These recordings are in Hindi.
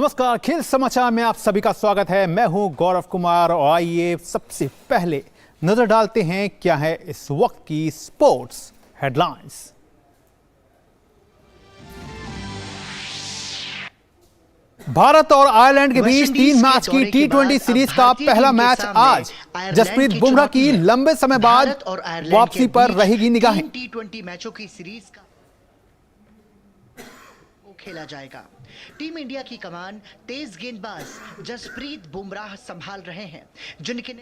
नमस्कार, खेल समाचार में आप सभी का स्वागत है। मैं हूं गौरव कुमार और आइए सबसे पहले नजर डालते हैं क्या है इस वक्त की स्पोर्ट्स हेडलाइंस। भारत और आयरलैंड के बीच 3 मैच की T20 सीरीज का पहला मैच आज। जसप्रीत बुमराह की लंबे समय बाद वापसी पर रहेगी निगाहें। T20 मैचों की सीरीज का खेला जाएगा। टीम इंडिया की कमान तेज गेंदबाज जसप्रीत बुमराह संभाल रहे हैं, जिनके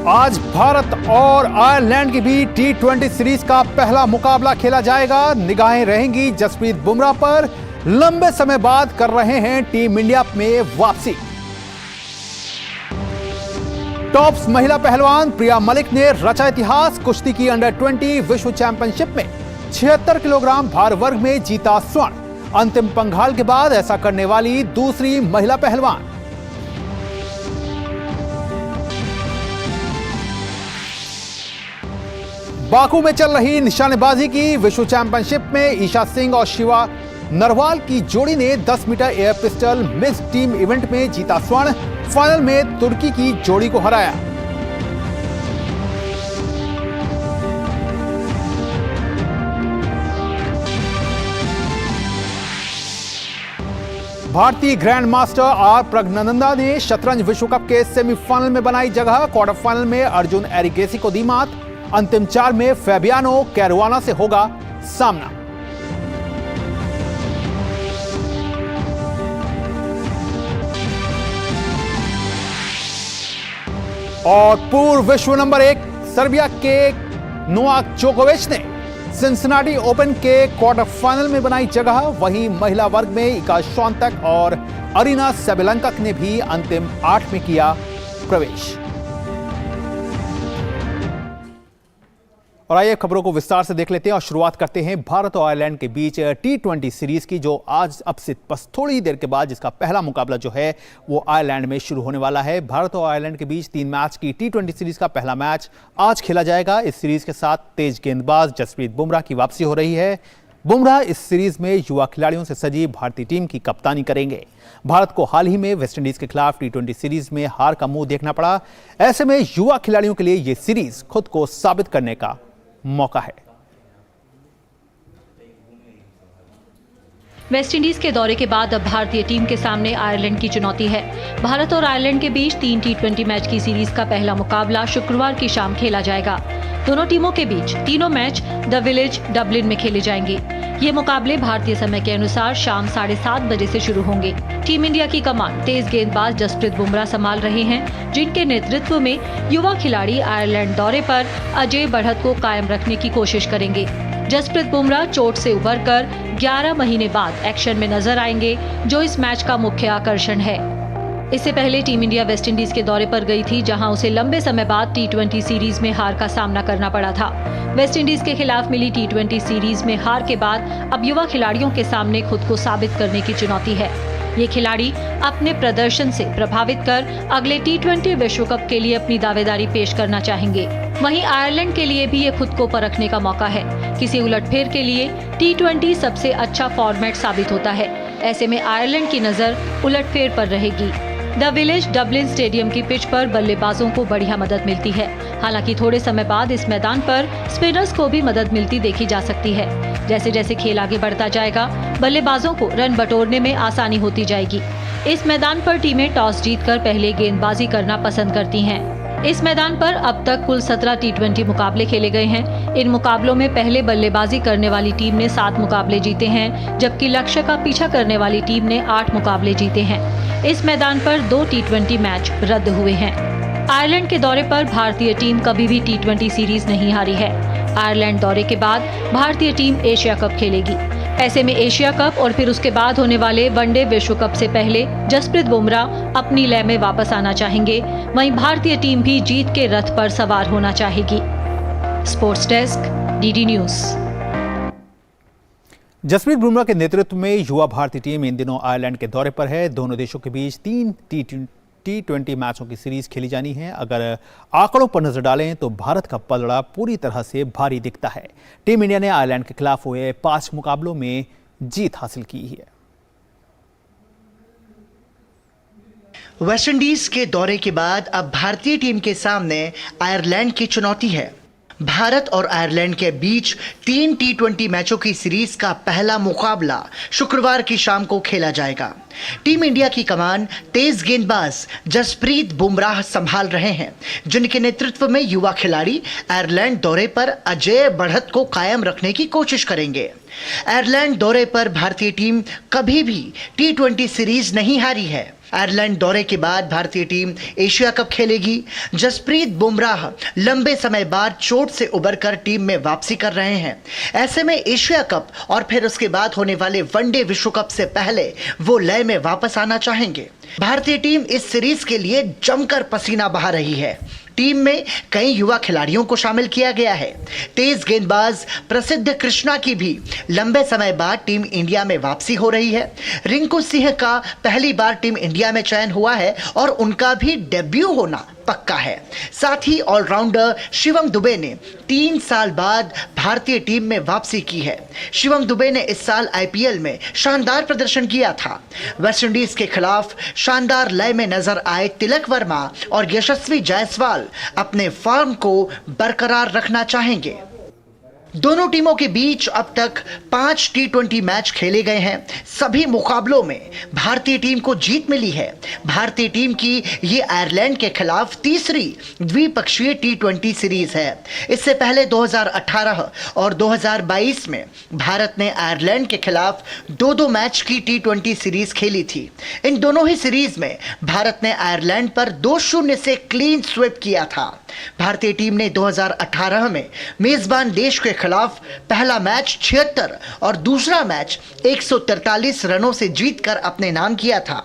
आज भारत और आयरलैंड के बीच T20 सीरीज का पहला मुकाबला खेला जाएगा। निगाहें रहेंगी जसप्रीत बुमराह पर, लंबे समय बाद कर रहे हैं टीम इंडिया में वापसी। टॉप्स महिला पहलवान प्रिया मलिक ने रचा इतिहास। कुश्ती की अंडर-20 विश्व चैंपियनशिप में 76 किलोग्राम भार वर्ग में जीता स्वर्ण। अंतिम पंघाल के बाद ऐसा करने वाली दूसरी महिला पहलवान। बाकू में चल रही निशानेबाजी की विश्व चैंपियनशिप में ईशा सिंह और शिवा नरवाल की जोड़ी ने 10 metre air pistol mixed team event में जीता स्वर्ण। फाइनल में तुर्की की जोड़ी को हराया। भारतीय ग्रैंड मास्टर आर प्रज्ञानंदा ने शतरंज विश्व कप के सेमीफाइनल में बनाई जगह। क्वार्टर फाइनल में अर्जुन एरिगेसी को दी मात। अंतिम 4 में फैबियानो कैरुआना से होगा सामना। और पूर्व विश्व नंबर 1 सर्बिया के नोवाक जोकोविच ने सिंसिनाटी ओपन के क्वार्टर फाइनल में बनाई जगह। वहीं महिला वर्ग में इगा श्वांतक और अरीना सेबेलेंका ने भी अंतिम 8 में किया प्रवेश। और आइए खबरों को विस्तार से देख लेते हैं और शुरुआत करते हैं भारत और आयरलैंड के बीच T20 सीरीज की, जो आज अब से बस थोड़ी देर के बाद जिसका पहला मुकाबला जो है वो आयरलैंड में शुरू होने वाला है। भारत और आयरलैंड के बीच 3 मैच की T20 सीरीज का पहला मैच आज खेला जाएगा। इस सीरीज के साथ तेज गेंदबाज जसप्रीत बुमराह की वापसी हो रही है। बुमराह इस सीरीज में युवा खिलाड़ियों से सजी भारतीय टीम की कप्तानी करेंगे। भारत को हाल ही में वेस्टइंडीज के खिलाफ T20 सीरीज में हार का मुंह देखना पड़ा। ऐसे में युवा खिलाड़ियों के लिए यह सीरीज खुद को साबित करने का मौका है। वेस्टइंडीज के दौरे के बाद अब भारतीय टीम के सामने आयरलैंड की चुनौती है। भारत और आयरलैंड के बीच 3 T20 मैच की सीरीज का पहला मुकाबला शुक्रवार की शाम खेला जाएगा। दोनों टीमों के बीच तीनों मैच द विलेज डबलिन में खेले जाएंगे। ये मुकाबले भारतीय समय के अनुसार शाम 7:30 बजे से शुरू होंगे। टीम इंडिया की कमान तेज गेंदबाज जसप्रीत बुमराह संभाल रहे हैं, जिनके नेतृत्व में युवा खिलाड़ी आयरलैंड दौरे पर अजय बढ़त को कायम रखने की कोशिश करेंगे। जसप्रीत बुमराह चोट से उबरकर 11 महीने बाद एक्शन में नजर आएंगे, जो इस मैच का मुख्य आकर्षण है। इससे पहले टीम इंडिया वेस्टइंडीज के दौरे पर गई थी, जहां उसे लंबे समय बाद T20 सीरीज में हार का सामना करना पड़ा था। वेस्टइंडीज के खिलाफ मिली T20 सीरीज में हार के बाद अब युवा खिलाड़ियों के सामने खुद को साबित करने की चुनौती है। ये खिलाड़ी अपने प्रदर्शन से प्रभावित कर अगले T20 विश्व कप के लिए अपनी दावेदारी पेश करना चाहेंगे। वहीं आयरलैंड के लिए भी ये खुद को परखने का मौका है। किसी उलटफेर के लिए T20 सबसे अच्छा फॉर्मेट साबित होता है। ऐसे में आयरलैंड की नजर उलटफेर पर रहेगी। द विलेज डबलिन स्टेडियम की पिच पर बल्लेबाजों को बढ़िया मदद मिलती है। हालांकि थोड़े समय बाद इस मैदान पर स्पिनर्स को भी मदद मिलती देखी जा सकती है। जैसे जैसे खेल आगे बढ़ता जाएगा, बल्लेबाजों को रन बटोरने में आसानी होती जाएगी। इस मैदान पर टीमें टॉस जीतकर पहले गेंदबाजी करना पसंद करती हैं। इस मैदान पर अब तक कुल 17 T20 मुकाबले खेले गए हैं। इन मुकाबलों में पहले बल्लेबाजी करने वाली टीम ने 7 मुकाबले जीते हैं, जबकि लक्ष्य का पीछा करने वाली टीम ने 8 मुकाबले जीते हैं। इस मैदान पर 2 T20 मैच रद्द हुए हैं। आयरलैंड के दौरे पर भारतीय टीम कभी भी T20 सीरीज नहीं हारी है। आयरलैंड दौरे के बाद भारतीय टीम एशिया कप खेलेगी। ऐसे में एशिया कप और फिर उसके बाद होने वाले वनडे विश्व कप से पहले जसप्रीत बुमराह अपनी लय में वापस आना चाहेंगे। वहीं भारतीय टीम भी जीत के रथ पर सवार होना चाहेगी। Sports desk, DD news. Jasprit Bumrah के नेतृत्व में युवा भारतीय टीम इन दिनों आयरलैंड के दौरे पर है। दोनों देशों के बीच 3 T20 मैचों की सीरीज खेली जानी है। अगर आंकड़ों पर नजर डालें तो भारत का पलड़ा पूरी तरह से भारी दिखता है। टीम इंडिया ने आयरलैंड के खिलाफ हुए 5 मुकाबलों में जीत हासिल की है। वेस्टइंडीज के दौरे के बाद अब भारतीय टीम के सामने आयरलैंड की चुनौती है। भारत और आयरलैंड के बीच 3 T20 मैचों की सीरीज का पहला मुकाबला शुक्रवार की शाम को खेला जाएगा। टीम इंडिया की कमान तेज गेंदबाज जसप्रीत बुमराह संभाल रहे हैं, जिनके नेतृत्व में युवा खिलाड़ी आयरलैंड दौरे पर अजेय बढ़त को कायम रखने की कोशिश करेंगे। आयरलैंड दौरे पर भारतीय टीम कभी भी T20 सीरीज नहीं हारी है। आयरलैंड दौरे के बाद भारतीय टीम एशिया कप खेलेगी। जसप्रीत बुमराह लंबे समय बाद चोट से उबरकर टीम में वापसी कर रहे हैं। ऐसे में एशिया कप और फिर उसके बाद होने वाले वनडे विश्व कप से पहले वो लय में वापस आना चाहेंगे। भारतीय टीम इस सीरीज के लिए जमकर पसीना बहा रही है। टीम में कई युवा खिलाड़ियों को शामिल किया गया है। तेज गेंदबाज प्रसिद्ध कृष्णा की भी लंबे समय बाद टीम इंडिया में वापसी हो रही है। रिंकू सिंह का पहली बार टीम इंडिया में चयन हुआ है और उनका भी डेब्यू होना पक्का है। साथ ही ऑलराउंडर शिवम दुबे ने 3 साल बाद भारतीय टीम में वापसी की है। शिवम दुबे ने इस साल IPL में शानदार प्रदर्शन किया था। वेस्टइंडीज के खिलाफ शानदार लय में नजर आए तिलक वर्मा और यशस्वी जायसवाल अपने फॉर्म को बरकरार रखना चाहेंगे। दोनों टीमों के बीच अब तक 5 T20 मैच खेले गए हैं। सभी मुकाबलों में भारतीय टीम को जीत मिली है। भारतीय टीम की ये आयरलैंड के खिलाफ तीसरी द्विपक्षीय T20 सीरीज है। इससे पहले 2018 और 2022 में भारत ने आयरलैंड के खिलाफ 2-2 मैच की T20 सीरीज खेली थी। इन दोनों ही सीरीज में भारत ने आयरलैंड पर 2-0 से क्लीन स्वीप किया था। भारतीय टीम ने 2018 में मेजबान देश के खिलाफ पहला मैच 76 और दूसरा मैच 143 रनों से जीतकर अपने नाम किया था।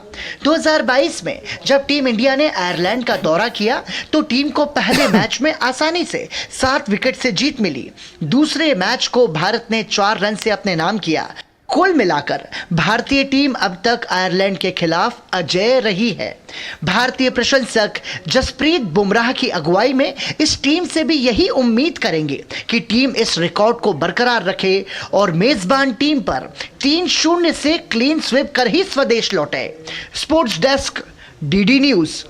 2022 में जब टीम इंडिया ने आयरलैंड का दौरा किया तो टीम को पहले मैच में आसानी से 7 विकेट से जीत मिली। दूसरे मैच को भारत ने 4 रन से अपने नाम किया। कुल मिलाकर भारतीय टीम अब तक आयरलैंड के खिलाफ अजेय रही है। भारतीय प्रशंसक जसप्रीत बुमराह की अगुवाई में इस टीम से भी यही उम्मीद करेंगे कि टीम इस रिकॉर्ड को बरकरार रखे और मेजबान टीम पर 3-0 से क्लीन स्वीप कर ही स्वदेश लौटे। Sports desk, DD news.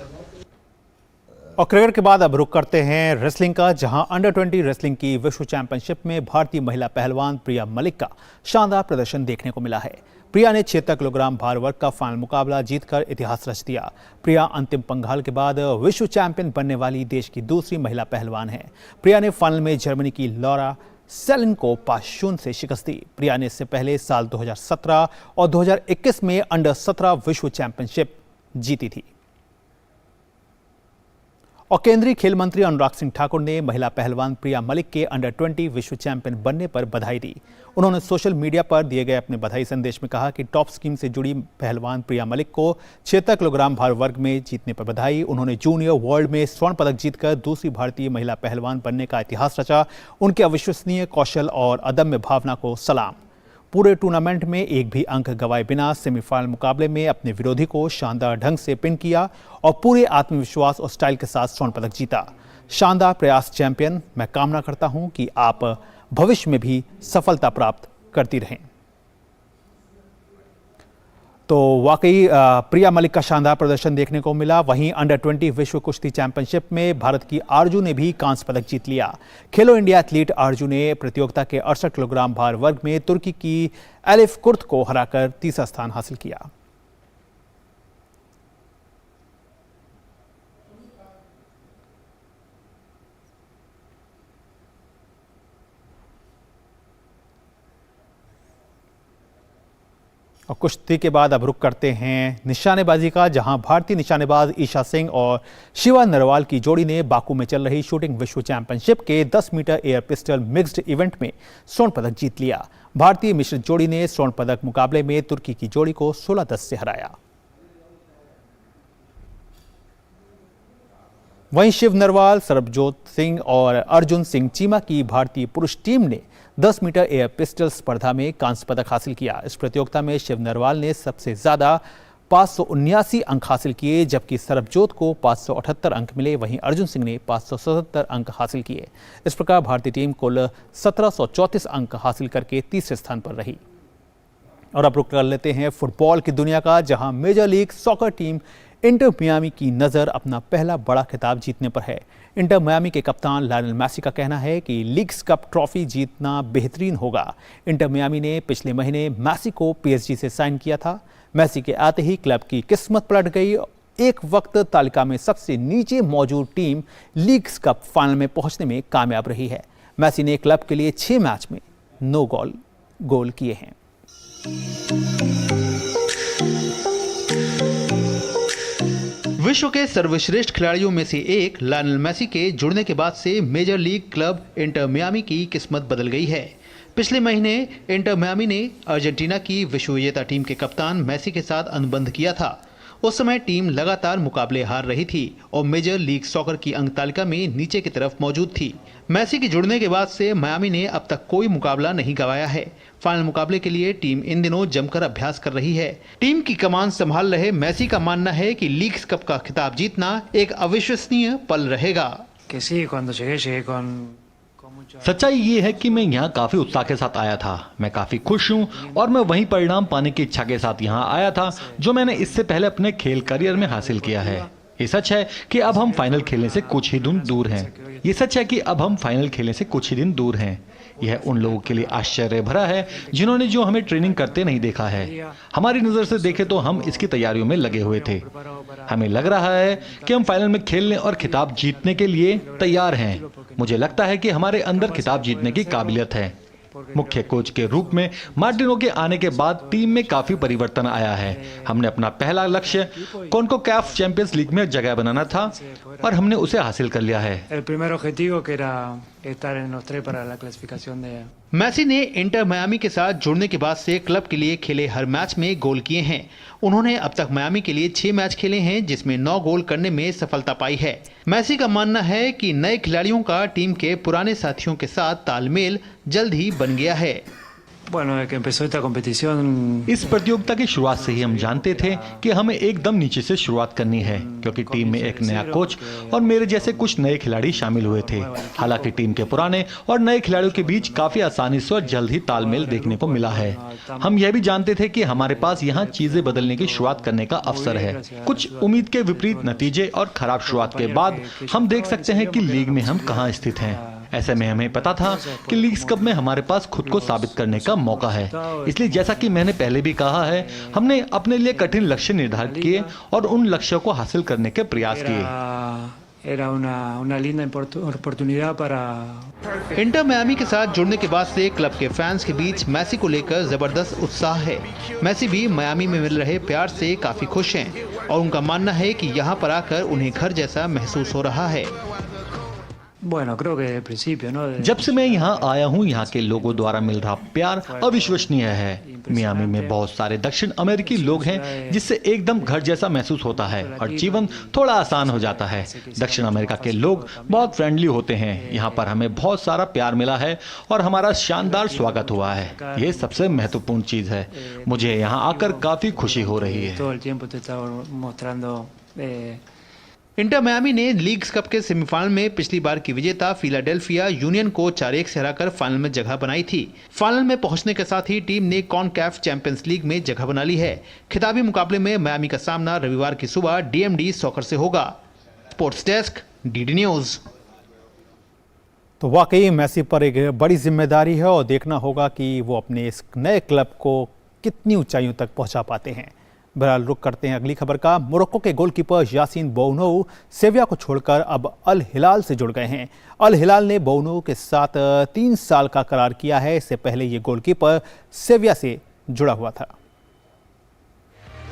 और क्रिकेट के बाद अब रुक करते हैं रेसलिंग का, जहां अंडर 20 रेसलिंग की विश्व चैंपियनशिप में भारतीय महिला पहलवान प्रिया मलिक का शानदार प्रदर्शन देखने को मिला है। प्रिया ने 76 किलोग्राम भार वर्ग का फाइनल मुकाबला जीतकर इतिहास रच दिया। प्रिया अंतिम पंघाल के बाद विश्व चैंपियन बनने वाली देश की दूसरी महिला पहलवान है। प्रिया ने फाइनल में जर्मनी की लॉरा सेलिन को 5-0 से शिकस्त दी। प्रिया ने इससे पहले साल 2017 और 2021 में अंडर 17 विश्व चैंपियनशिप जीती थी। और केंद्रीय खेल मंत्री अनुराग सिंह ठाकुर ने महिला पहलवान प्रिया मलिक के अंडर 20 विश्व चैंपियन बनने पर बधाई दी। उन्होंने सोशल मीडिया पर दिए गए अपने बधाई संदेश में कहा कि टॉप स्कीम से जुड़ी पहलवान प्रिया मलिक को 76 किलोग्राम भार वर्ग में जीतने पर बधाई। उन्होंने जूनियर वर्ल्ड में स्वर्ण पदक जीतकर दूसरी भारतीय महिला पहलवान बनने का इतिहास रचा। उनके अविश्वसनीय कौशल और अदम्य भावना को सलाम। पूरे टूर्नामेंट में एक भी अंक गंवाए बिना सेमीफाइनल मुकाबले में अपने विरोधी को शानदार ढंग से पिन किया और पूरे आत्मविश्वास और स्टाइल के साथ स्वर्ण पदक जीता। शानदार प्रयास चैंपियन। मैं कामना करता हूं कि आप भविष्य में भी सफलता प्राप्त करती रहें। तो वाकई प्रिया मलिक का शानदार प्रदर्शन देखने को मिला। वहीं अंडर 20 विश्व कुश्ती चैंपियनशिप में भारत की आरजू ने भी कांस्य पदक जीत लिया। खेलो इंडिया एथलीट आरजू ने प्रतियोगिता के 68 किलोग्राम भार वर्ग में तुर्की की एलिफ कुर्त को हराकर तीसरा स्थान हासिल किया। और कुश्ती के बाद अब रुक करते हैं निशानेबाजी का, जहां भारतीय निशानेबाज ईशा सिंह और शिवा नरवाल की जोड़ी ने बाकू में चल रही शूटिंग विश्व चैंपियनशिप के 10 metre air pistol mixed event में स्वर्ण पदक जीत लिया। भारतीय मिश्रित जोड़ी ने स्वर्ण पदक मुकाबले में तुर्की की जोड़ी को 16-10 से हराया। वहीं शिव नरवाल, सरबजोत सिंह और अर्जुन सिंह चीमा की भारतीय पुरुष टीम ने 10 मीटर एयर पिस्टल स्पर्धा में कांस्य पदक हासिल किया। इस प्रतियोगिता में शिव नरवाल ने सबसे ज्यादा 579 अंक हासिल किए, जबकि सरबजोत को 578 अंक मिले। वहीं अर्जुन सिंह ने 577 अंक हासिल किए। इस प्रकार भारतीय टीम कुल 1734 अंक हासिल करके तीसरे स्थान पर रही। और अब रुक कर लेते हैं फुटबॉल की दुनिया का, जहां major league soccer team Inter Miami की नज़र अपना पहला बड़ा खिताब जीतने पर है। इंटर मियामी के कप्तान लायनल मेसी का कहना है कि लीग्स कप ट्रॉफी जीतना बेहतरीन होगा। इंटर मियामी ने पिछले महीने मेसी को पीएसजी से साइन किया था। मेसी के आते ही क्लब की किस्मत पलट गई। एक वक्त तालिका में सबसे नीचे मौजूद टीम लीग्स कप फाइनल में पहुंचने में कामयाब रही है। मेसी ने क्लब के लिए 6 मैच में 9 गोल किए हैं। विश्व के सर्वश्रेष्ठ खिलाड़ियों में से एक लायनल मेसी के जुड़ने के बाद से major league club Inter Miami की किस्मत बदल गई है। पिछले महीने इंटर मियामी ने अर्जेंटीना की विश्व विजेता टीम के कप्तान मेसी के साथ अनुबंध किया था। उस समय टीम लगातार मुकाबले हार रही थी और मेजर लीग सॉकर की अंक तालिका में नीचे की तरफ मौजूद थी। मेसी के जुड़ने के बाद से मियामी ने अब तक कोई मुकाबला नहीं गंवाया है। फाइनल मुकाबले के लिए टीम इन दिनों जमकर अभ्यास कर रही है। टीम की कमान संभाल रहे मेसी का मानना है कि लीग्स कप का खिताब जीतना एक अविश्वसनीय पल रहेगा। सच्चाई ये है कि मैं यहाँ काफी उत्साह के साथ आया था। मैं काफी खुश हूँ और मैं वही परिणाम पाने की इच्छा के साथ यहाँ आया था जो मैंने इससे पहले अपने खेल करियर में हासिल किया है। ये सच है कि अब हम फाइनल खेलने से कुछ ही दिन दूर हैं। यह उन लोगों के लिए आश्चर्य भरा है जिन्होंने जो हमें ट्रेनिंग करते नहीं देखा है। हमारी नजर से देखे तो हम इसकी तैयारियों में लगे हुए थे। हमें लग रहा है कि हम फाइनल में खेलने और खिताब जीतने के लिए तैयार हैं। मुझे लगता है कि हमारे अंदर खिताब जीतने की काबिलियत है। मुख्य कोच के रूप में मार्टिनो के आने के बाद टीम में काफी परिवर्तन आया है। हमने अपना पहला लक्ष्य कॉन्काकैफ चैंपियंस लीग में जगह बनाना था और हमने उसे हासिल कर लिया है। मेसी ने इंटर मियामी के साथ जुड़ने के बाद से क्लब के लिए खेले हर मैच में गोल किए हैं। उन्होंने अब तक मियामी के लिए 6 मैच खेले हैं, जिसमें 9 गोल करने में सफलता पाई है। मेसी का मानना है कि नए खिलाड़ियों का टीम के पुराने साथियों के साथ तालमेल जल्द ही बन गया है। इस प्रतियोगिता की शुरुआत से ही हम जानते थे कि हमें एकदम नीचे से शुरुआत करनी है, क्योंकि टीम में एक नया कोच और मेरे जैसे कुछ नए खिलाड़ी शामिल हुए थे। हालांकि टीम के पुराने और नए खिलाड़ियों के बीच काफी आसानी से और जल्द ही तालमेल देखने को मिला है। हम यह भी जानते थे कि हमारे पास यहाँ चीजें बदलने की शुरुआत करने का अवसर है। कुछ उम्मीद के विपरीत नतीजे और खराब शुरुआत के बाद हम देख सकते हैं कि लीग में हम कहाँ स्थित हैं। ऐसे में हमें पता था कि लीग्स कप में हमारे पास खुद को साबित करने का मौका है। इसलिए जैसा कि मैंने पहले भी कहा है, हमने अपने लिए कठिन लक्ष्य निर्धारित किए और उन लक्ष्यों को हासिल करने के प्रयास किए। इंटर मियामी के साथ जुड़ने के बाद से क्लब के फैंस के बीच मेसी को लेकर जबरदस्त उत्साह है। मेसी भी मियामी में मिल रहे प्यार से काफी खुश हैं और उनका मानना है कि यहाँ पर आकर उन्हें घर जैसा महसूस हो रहा है। जब से मैं यहाँ आया हूँ, यहाँ के लोगों द्वारा मिल रहा प्यार अविश्वसनीय है। मियामी में बहुत सारे दक्षिण अमेरिकी लोग हैं, जिससे एकदम घर जैसा महसूस होता है और जीवन थोड़ा आसान हो जाता है। दक्षिण अमेरिका के लोग बहुत फ्रेंडली होते हैं। यहाँ पर हमें बहुत सारा प्यार मिला है और हमारा शानदार स्वागत हुआ है। ये सबसे महत्वपूर्ण चीज है। मुझे यहाँ आकर काफी खुशी हो रही है। इंटर मियामी ने लीग्स कप के सेमीफाइनल में पिछली बार की विजेता फिलाडेल्फिया यूनियन को 4-1 से हराकर फाइनल में जगह बनाई थी। फाइनल में पहुंचने के साथ ही टीम ने कॉन्कैफ चैंपियंस लीग में जगह बना ली है। खिताबी मुकाबले में मियामी का सामना रविवार की सुबह डीएमडी सॉकर से होगा। Sports desk, DD news. तो वाकई मेसी पर एक बड़ी जिम्मेदारी है और देखना होगा कि वो अपने इस नए क्लब को कितनी ऊंचाइयों तक पहुंचा पाते हैं। बहरहाल रुक करते हैं अगली खबर का। मोरक्को के गोलकीपर यासीन बोनो सेविया को छोड़कर अब अल हिलाल से जुड़ गए हैं। अल हिलाल ने बोनो के साथ 3 साल का करार किया है। इससे पहले ये गोलकीपर सेविया से जुड़ा हुआ था।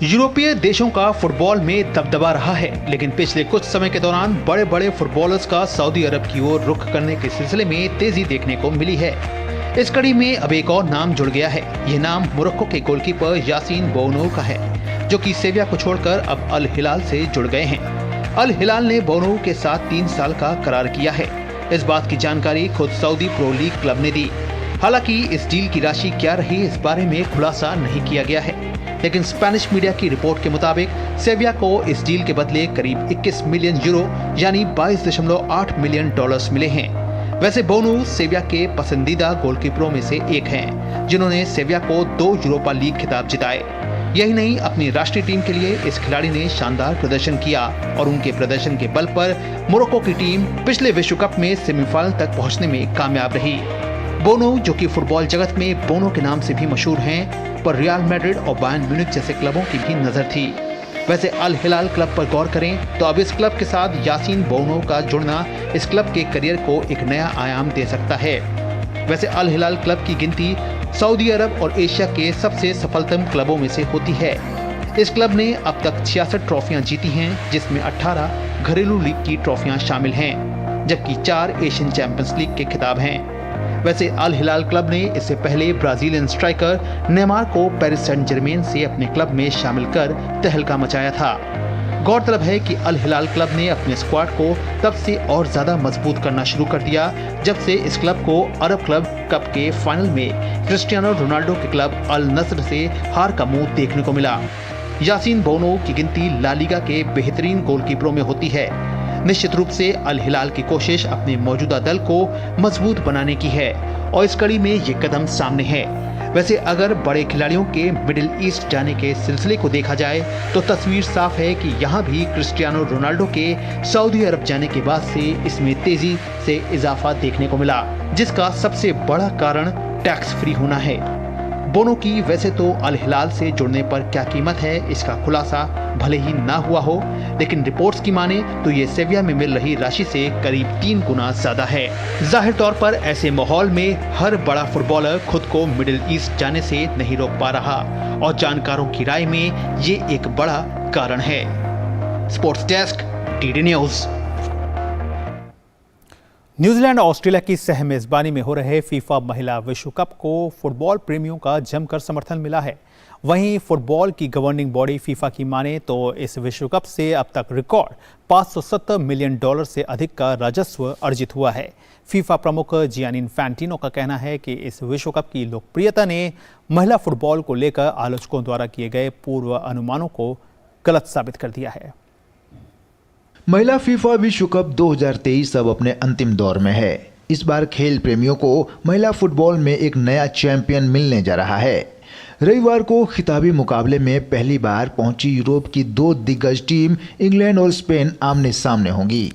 यूरोपीय देशों का फुटबॉल में दबदबा रहा है, लेकिन पिछले कुछ समय के दौरान बड़े बड़े फुटबॉलर्स का सऊदी अरब की ओर रुख करने के सिलसिले में तेजी देखने को मिली है। इस कड़ी में अब एक और नाम जुड़ गया है। यह नाम मोरक्को के गोलकीपर यासीन बोनो का है, जो कि सेविया को छोड़कर अब अल हिलाल से जुड़ गए हैं। अल हिलाल ने बोनो के साथ 3 साल का करार किया है। इस बात की जानकारी खुद सऊदी प्रो लीग क्लब ने दी। हालांकि इस डील की राशि क्या रही इस बारे में खुलासा नहीं किया गया है, लेकिन स्पेनिश मीडिया की रिपोर्ट के मुताबिक सेविया को इस डील के बदले करीब 21 मिलियन यूरो यानी 22.8 मिलियन डॉलर्स मिले हैं। वैसे बोनो सेविया के पसंदीदा गोलकीपरों में से एक हैं, जिन्होंने सेविया को 2 यूरोपा लीग खिताब जिताए। यही नहीं, अपनी राष्ट्रीय टीम के लिए इस खिलाड़ी ने शानदार प्रदर्शन किया और उनके प्रदर्शन के बल पर मोरक्को की टीम पिछले विश्व कप में सेमीफाइनल तक पहुंचने में कामयाब रही। बोनो, जो कि फुटबॉल जगत में बोनो के नाम से भी मशहूर हैं, पर रियल मैड्रिड और बायर्न म्यूनिख जैसे क्लबों की भी नजर थी। वैसे अल हिलाल क्लब पर गौर करें तो अब इस क्लब के साथ यासीन बोनो का जुड़ना इस क्लब के करियर को एक नया आयाम दे सकता है। वैसे अल हिलाल क्लब की गिनती सऊदी अरब और एशिया के सबसे सफलतम क्लबों में से होती है। इस क्लब ने अब तक 66 ट्रॉफियां जीती हैं, जिसमें 18 घरेलू लीग की ट्रॉफियां शामिल हैं, जबकि 4 एशियन चैंपियंस लीग के खिताब हैं। वैसे अल हिलाल क्लब ने इससे पहले ब्राजीलियन स्ट्राइकर नेमार को पेरिस सेंट जर्मेन से अपने क्लब में शामिल कर तहलका मचाया था। गौरतलब है कि अल हिलाल क्लब ने अपने स्क्वाड को तब से और ज्यादा मजबूत करना शुरू कर दिया जब से इस क्लब को अरब क्लब कप के फाइनल में क्रिस्टियानो रोनाल्डो के क्लब अल नस्र से हार का मुंह देखने को मिला। यासीन बोनो की गिनती ला लीगा के बेहतरीन गोलकीपरों में होती है। निश्चित रूप से अल हिलाल की कोशिश अपने मौजूदा दल को मजबूत बनाने की है और इस कड़ी में ये कदम सामने है। वैसे अगर बड़े खिलाड़ियों के मिडिल ईस्ट जाने के सिलसिले को देखा जाए तो तस्वीर साफ है कि यहाँ भी क्रिस्टियानो रोनाल्डो के सऊदी अरब जाने के बाद से इसमें तेजी से इजाफा देखने को मिला, जिसका सबसे बड़ा कारण टैक्स फ्री होना है। बोनो की वैसे तो अल हिलाल से जुड़ने पर क्या कीमत है, इसका खुलासा भले ही ना हुआ हो, लेकिन रिपोर्ट्स की माने तो ये सेविया में मिल रही राशि से करीब 3 गुना ज्यादा है। जाहिर तौर पर ऐसे माहौल में हर बड़ा फुटबॉलर खुद को मिडिल ईस्ट जाने से नहीं रोक पा रहा और जानकारों की राय में ये एक बड़ा कारण है। Sports desk, TD news. New Zealand और ऑस्ट्रेलिया की सह मेजबानी में हो रहे फीफा महिला विश्व कप को फुटबॉल प्रेमियों का जमकर समर्थन मिला है। वहीं फुटबॉल की गवर्निंग बॉडी फीफा की माने तो इस विश्व कप से अब तक रिकॉर्ड 570 मिलियन डॉलर से अधिक का राजस्व अर्जित हुआ है। फीफा प्रमुख जियानी इन्फैंटिनो का कहना है कि इस विश्व कप की लोकप्रियता ने महिला फुटबॉल को लेकर आलोचकों द्वारा किए गए पूर्व अनुमानों को गलत साबित कर दिया है। महिला फीफा विश्व कप 2023 अब अपने अंतिम दौर में है। इस बार खेल प्रेमियों को महिला फुटबॉल में एक नया चैंपियन मिलने जा रहा है। रविवार को खिताबी मुकाबले में पहली बार पहुंची यूरोप की 2 दिग्गज टीम इंग्लैंड और स्पेन आमने सामने होंगी।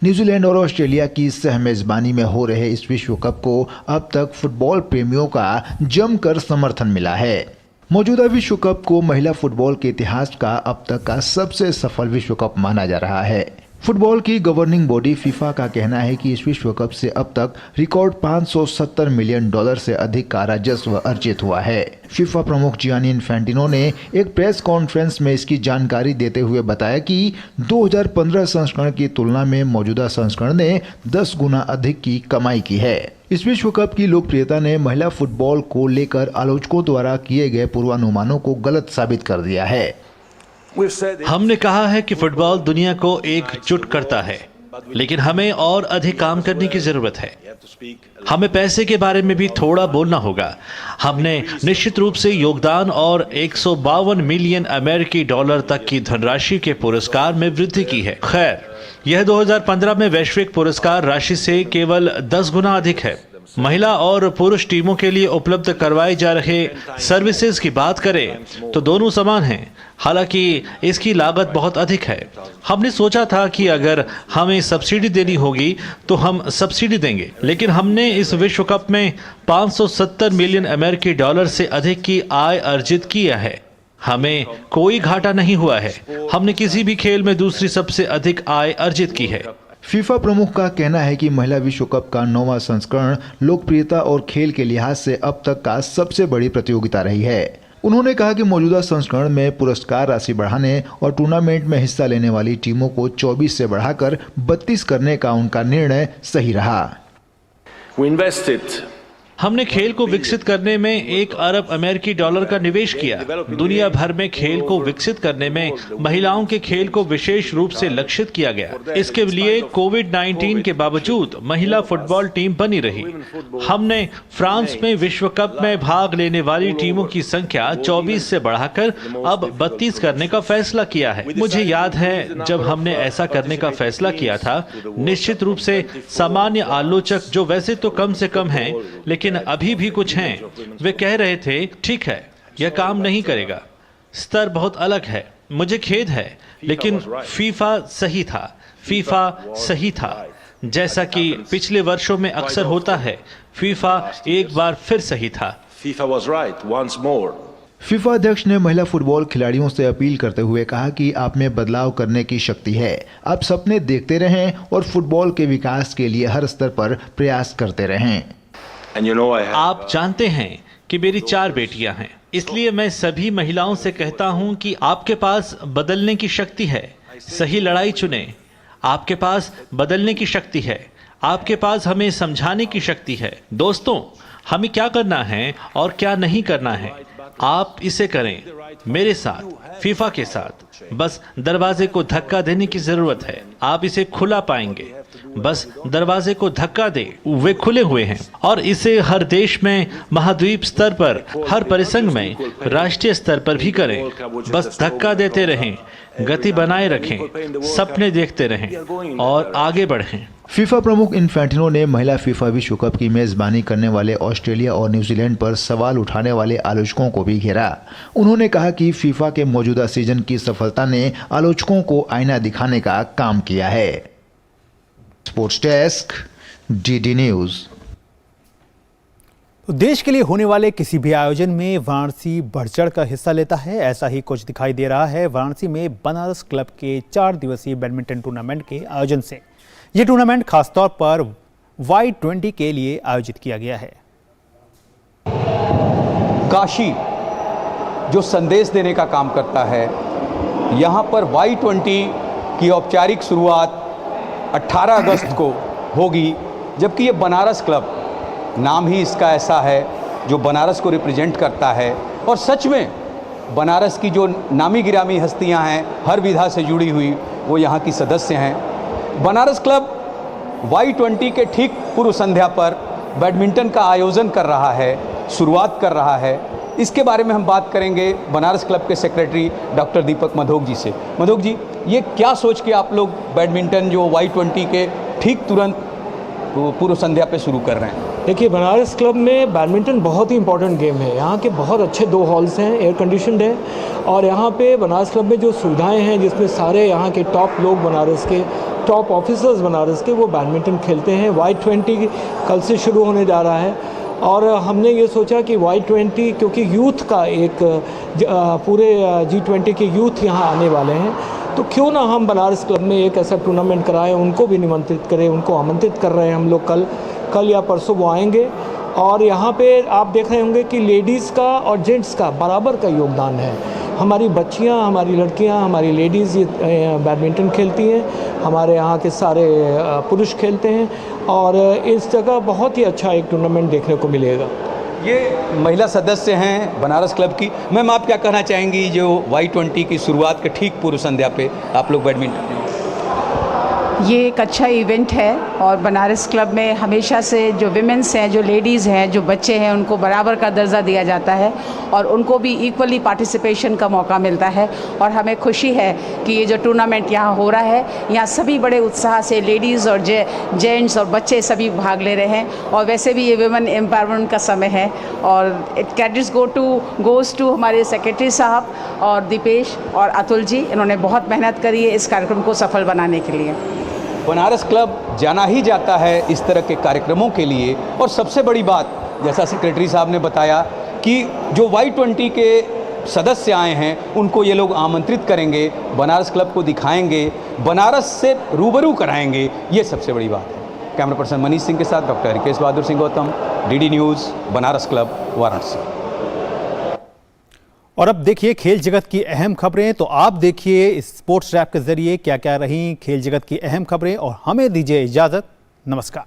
न्यूजीलैंड और ऑस्ट्रेलिया की सह मेजबानी में हो रहे इस विश्व कप को अब तक फुटबॉल प्रेमियों का जमकर समर्थन मिला है। मौजूदा विश्व कप को महिला फुटबॉल के इतिहास का अब तक का सबसे सफल विश्व कप माना जा रहा है। फुटबॉल की गवर्निंग बॉडी फीफा का कहना है कि इस विश्व कप से अब तक रिकॉर्ड 570 मिलियन डॉलर से अधिक का राजस्व अर्जित हुआ है। फीफा प्रमुख जियानी इन्फैंटिनो ने एक प्रेस कॉन्फ्रेंस में इसकी जानकारी देते हुए बताया कि 2015 संस्करण की तुलना में मौजूदा संस्करण ने 10 गुना अधिक की कमाई की है। इस विश्व कप की लोकप्रियता ने महिला फुटबॉल को लेकर आलोचकों द्वारा किए गए पूर्वानुमानों को गलत साबित कर दिया है। हमने कहा है कि फुटबॉल दुनिया को एकजुट करता है, लेकिन हमें और अधिक काम करने की जरूरत है। हमें पैसे के बारे में भी थोड़ा बोलना होगा। हमने निश्चित रूप से योगदान और 152 मिलियन अमेरिकी डॉलर तक की धनराशि के पुरस्कार में वृद्धि की है। खैर, यह 2015 में वैश्विक पुरस्कार राशि से केवल 10 गुना अधिक है। महिला और पुरुष टीमों के लिए उपलब्ध करवाए जा रहे सर्विसेज की बात करें तो दोनों समान हैं, हालांकि इसकी लागत बहुत अधिक है। हमने सोचा था कि अगर हमें सब्सिडी देनी होगी तो हम सब्सिडी देंगे, लेकिन हमने इस विश्व कप में 570 मिलियन अमेरिकी डॉलर से अधिक की आय अर्जित किया है। हमें कोई घाटा नहीं हुआ है। हमने किसी भी खेल में दूसरी सबसे अधिक आय अर्जित की है। फीफा प्रमुख का कहना है कि महिला विश्व कप का 9वां संस्करण लोकप्रियता और खेल के लिहाज से अब तक का सबसे बड़ी प्रतियोगिता रही है। उन्होंने कहा कि मौजूदा संस्करण में पुरस्कार राशि बढ़ाने और टूर्नामेंट में हिस्सा लेने वाली टीमों को 24 से बढ़ाकर 32 करने का उनका निर्णय सही रहा। हमने खेल को विकसित करने में $1 अरब अमेरिकी डॉलर का निवेश किया। दुनिया भर में खेल को विकसित करने में महिलाओं के खेल को विशेष रूप से लक्षित किया गया। इसके लिए कोविड-19 के बावजूद महिला फुटबॉल टीम बनी रही। हमने फ्रांस में विश्व कप में भाग लेने वाली टीमों की संख्या 24 से बढ़ाकर अब 32 करने का फैसला किया है। मुझे याद है जब हमने ऐसा करने का फैसला किया था, निश्चित रूप से सामान्य आलोचक, जो वैसे तो कम से कम हैं, लेकिन अभी भी कुछ हैं, वे कह रहे थे ठीक है, यह काम नहीं करेगा, स्तर बहुत अलग है। मुझे खेद है, लेकिन फीफा सही था। फीफा सही था। जैसा कि पिछले वर्षों में अक्सर होता है, फीफा एक बार फिर सही था। फीफा अध्यक्ष ने महिला फुटबॉल खिलाड़ियों से अपील करते हुए कहा कि आप में बदलाव करने की शक्ति है। आप सपने देखते रहें और फुटबॉल के विकास के लिए हर स्तर पर प्रयास करते रहें। आप जानते हैं कि मेरी 4 बेटियां हैं, इसलिए मैं सभी महिलाओं से कहता हूं कि आपके पास बदलने की शक्ति है। सही लड़ाई चुनें। आपके पास बदलने की शक्ति है। आपके पास हमें समझाने की शक्ति है। दोस्तों, हमें क्या करना है और क्या नहीं करना है, आप इसे करें मेरे साथ, फीफा के साथ। बस दरवाजे को धक्का देने की जरूरत है। आप इसे खुला पाएंगे। बस दरवाजे को धक्का दे, वे खुले हुए हैं। और इसे हर देश में, महाद्वीप स्तर पर, हर परिसंघ में, राष्ट्रीय स्तर पर भी करें। बस धक्का देते रहें, गति बनाए रखें, सपने देखते रहें और आगे बढ़ें। फीफा प्रमुख इन्फैंटिनो ने महिला फीफा विश्व कप की मेजबानी करने वाले ऑस्ट्रेलिया और न्यूजीलैंड पर सवाल उठाने वाले आलोचकों को भी घेरा। उन्होंने कहा कि फीफा के मौजूदा सीजन की सफलता ने आलोचकों को आईना दिखाने का काम किया है। Sports desk, DD news. तो देश के लिए होने वाले किसी भी आयोजन में वाराणसी बढ़ चढ़ कर हिस्सा लेता है, ऐसा ही कुछ दिखाई दे रहा है वाराणसी में बनारस क्लब के 4 दिवसीय बैडमिंटन टूर्नामेंट के आयोजन से। ये टूर्नामेंट खासतौर पर Y20 के लिए आयोजित किया गया है। काशी जो संदेश देने का काम करता है, यहाँ पर Y20 की औपचारिक शुरुआत 18 अगस्त को होगी, जबकि ये बनारस क्लब, नाम ही इसका ऐसा है जो बनारस को रिप्रेजेंट करता है। और सच में बनारस की जो नामी गिरामी हस्तियां हैं, हर विधा से जुड़ी हुई, वो यहाँ की सदस्य हैं। बनारस क्लब Y20 के ठीक पूर्व संध्या पर बैडमिंटन का आयोजन कर रहा है, शुरुआत कर रहा है। इसके बारे में हम बात करेंगे बनारस क्लब के सेक्रेटरी डॉक्टर दीपक मधोक जी से। मधोक जी, ये क्या सोच के आप लोग बैडमिंटन जो Y20 के ठीक तुरंत पूर्व संध्या पे शुरू कर रहे हैं? देखिए, बनारस क्लब में बैडमिंटन बहुत ही इंपॉर्टेंट गेम है। यहाँ के बहुत अच्छे 2 हॉल्स हैं, एयर कंडीशनड है, और यहाँ पे बनारस क्लब में जो सुविधाएं हैं, जिसमें सारे यहाँ के टॉप लोग बनारस के, टॉप ऑफिसर्स बनारस के, वो बैडमिंटन खेलते हैं। Y20 कल से शुरू होने जा रहा है और हमने ये सोचा कि Y20, क्योंकि यूथ का एक पूरे G20 के यूथ यहाँ आने वाले हैं, तो क्यों ना हम बनारस क्लब में एक ऐसा टूर्नामेंट कराएं, उनको भी निमंत्रित करें। उनको आमंत्रित कर रहे हैं हम लोग। कल या परसों वो आएंगे और यहाँ पे आप देख रहे होंगे कि लेडीज़ का और जेंट्स का बराबर का योगदान है। हमारी बच्चियाँ, हमारी लड़कियाँ, हमारी लेडीज़ ये बैडमिंटन खेलती हैं, हमारे यहाँ के सारे पुरुष खेलते हैं, और इस जगह बहुत ही अच्छा एक टूर्नामेंट देखने को मिलेगा। ये महिला सदस्य हैं बनारस क्लब की। मैम, आप क्या कहना चाहेंगी जो Y20 की शुरुआत के ठीक पूर्व संध्या पे आप लोग बैडमिंटन? ये एक अच्छा इवेंट है और बनारस क्लब में हमेशा से जो विमेंस हैं, जो लेडीज़ हैं, जो बच्चे हैं, उनको बराबर का दर्जा दिया जाता है और उनको भी इक्वली पार्टिसिपेशन का मौका मिलता है। और हमें खुशी है कि ये जो टूर्नामेंट यहाँ हो रहा है, यहाँ सभी बड़े उत्साह से लेडीज़ और जेंट्स और बच्चे सभी भाग ले रहे हैं। और वैसे भी ये वुमेन एम्पावरमेंट का समय है और क्रेडिट्स गोज़ टू हमारे सेक्रेटरी साहब और दीपेश और अतुल जी। इन्होंने बहुत मेहनत करी है इस कार्यक्रम को सफल बनाने के लिए। बनारस क्लब जाना ही जाता है इस तरह के कार्यक्रमों के लिए। और सबसे बड़ी बात, जैसा सेक्रेटरी साहब ने बताया कि जो Y20 के सदस्य आए हैं, उनको ये लोग आमंत्रित करेंगे, बनारस क्लब को दिखाएंगे, बनारस से रूबरू कराएंगे। ये सबसे बड़ी बात है। कैमरा पर्सन मनीष सिंह के साथ doctor Rikesh Bahadur Singh Gautam, DD news, Banaras club, Varanasi. और अब देखिए खेल जगत की अहम खबरें। तो आप देखिए इस स्पोर्ट्स रैप के जरिए क्या क्या रही खेल जगत की अहम खबरें, और हमें दीजिए इजाजत। नमस्कार।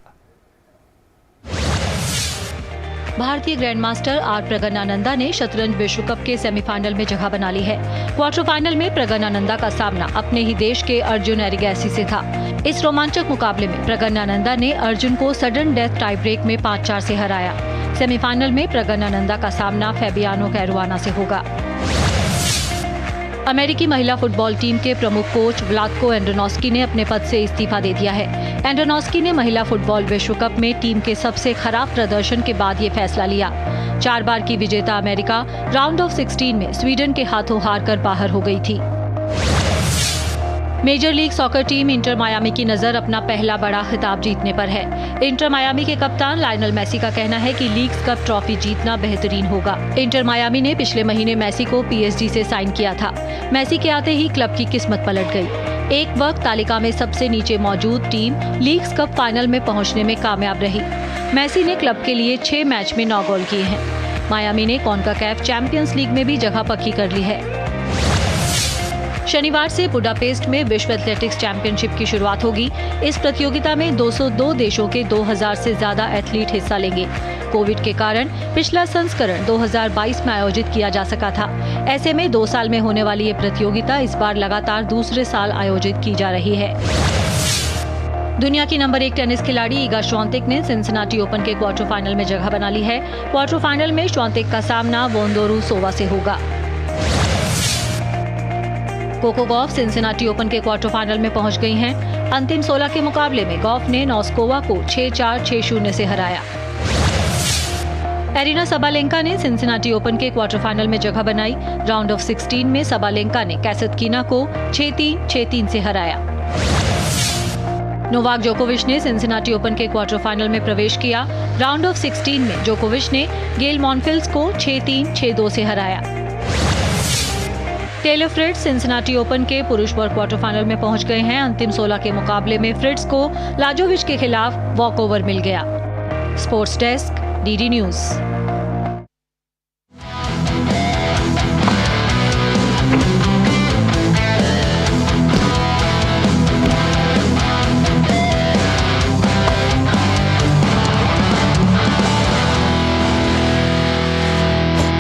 भारतीय ग्रैंडमास्टर आर प्रगन्नानंदा ने शतरंज विश्व कप के सेमीफाइनल में जगह बना ली है। क्वार्टर फाइनल में प्रगन्नानंदा का सामना अपने ही देश के अर्जुन एरिगैसी से था। इस रोमांचक मुकाबले में प्रगन्नानंदा ने अर्जुन को सडन डेथ टाई ब्रेक में 5-4 से हराया। सेमीफाइनल में प्रगन्नानंदा का सामना फैबियानो कैरुआना से होगा। अमेरिकी महिला फुटबॉल टीम के प्रमुख कोच व्लातको एंड्रोनोस्की ने अपने पद से इस्तीफा दे दिया है। एंड्रोनोस्की ने महिला फुटबॉल विश्व कप में टीम के सबसे खराब प्रदर्शन के बाद ये फैसला लिया। 4 बार की विजेता अमेरिका राउंड ऑफ 16 में स्वीडन के हाथों हारकर बाहर हो गई थी। Major league soccer team Inter Miami की नजर अपना पहला बड़ा खिताब जीतने पर है। इंटर मायामी के कप्तान लायनल मेसी का कहना है कि लीग्स कप ट्रॉफी जीतना बेहतरीन होगा। इंटर मायामी ने पिछले महीने मेसी को PSG से साइन किया था। मेसी के आते ही क्लब की किस्मत पलट गई। एक वक्त तालिका में सबसे नीचे मौजूद टीम लीग्स कप फाइनल में पहुंचने में कामयाब रही। मेसी ने क्लब के लिए 6 मैच में 9 गोल किए हैं। मायामी ने कॉन्काकैफ चैंपियंस लीग में भी जगह पक्की कर ली है। शनिवार से बुडापेस्ट में विश्व एथलेटिक्स चैंपियनशिप की शुरुआत होगी। इस प्रतियोगिता में 202 देशों के 2000 से ज्यादा एथलीट हिस्सा लेंगे। कोविड के कारण पिछला संस्करण 2022 में आयोजित किया जा सका था। ऐसे में 2 साल में होने वाली ये प्रतियोगिता इस बार लगातार दूसरे साल आयोजित की जा रही है। दुनिया की नंबर 1 टेनिस खिलाड़ी इगा श्वांतेक ने सिंसिनाटी ओपन के क्वार्टर फाइनल में जगह बना ली है। क्वार्टर फाइनल में श्वांतेक का सामना वोंदोरुसोवा से होगा। कोको गॉफ सिंसिनाटी ओपन के क्वार्टर फाइनल में पहुंच गई हैं। अंतिम 16 के मुकाबले में गॉफ ने नोस्कोवा को 6-4, 6-0 से हराया। एरिना सबालेंका ने सिंसिनाटी ओपन के क्वार्टर फाइनल में जगह बनाई। राउंड ऑफ 16 में सबालेंका ने कैसेटकीना को 6-3, 6-3 से हराया। नोवाक जोकोविच ने सिंसिनाटी ओपन के क्वार्टर फाइनल में प्रवेश किया। राउंड ऑफ 16 में जोकोविच ने गेल मॉनफिल्स को 6-3, 6-2 से हराया। टेलर फ्रिट्ज सिंसिनाटी ओपन के पुरुष वर्ग क्वार्टर फाइनल में पहुंच गए हैं। अंतिम 16 के मुकाबले में फ्रिट्ज को लाजोविच के खिलाफ वॉकओवर मिल गया। Sports desk, DD news.